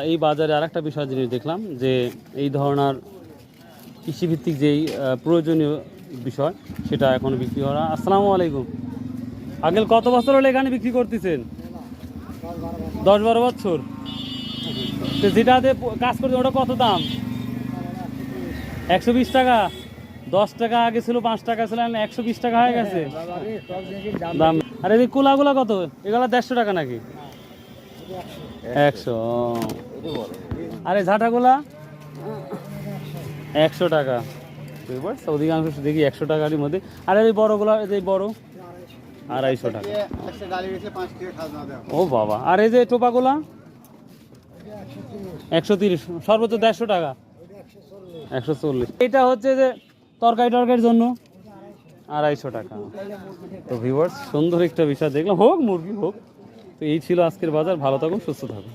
এই বাজারে আরেকটা বিষয় জিনিস দেখলাম যে এই ধরনের কৃষিভিত্তিক যেই প্রয়োজনীয় বিষয় সেটা এখন বিক্রি করা। আসসালামু আলাইকুম আঙ্কেল, কত বছর হলো এখানে বিক্রি করতেছেন? 10-12 বছর। তো যেটাতে কাজ করতে ওটা কত দাম? 120 টাকা। 10 টাকা আগে ছিল, 5 টাকা ছিল, 120 টাকা হয়ে গেছে দাম। আর এই কুলাগুলা কত? এগুলা 150 টাকা নাকি? 100। আর এই ঝাঁটাগুলা 100 টাকা। অধিকাংশ দেখি 100 টাকার মধ্যে। আর এই বড়গুলা, এই বড় 250 টাকা। ও বাবা। আর এই যে টোপাগুলা 130, সর্বোচ্চ 150 টাকা। 140। এটা হচ্ছে যে তরকারির জন্য 250 টাকা। তো ভিউয়ার্স, সুন্দর একটা বিষয় দেখলাম। হোক মুরগি হোক। তো এই ছিল আজকের বাজার। ভালো থাকুন, সুস্থ থাকুন।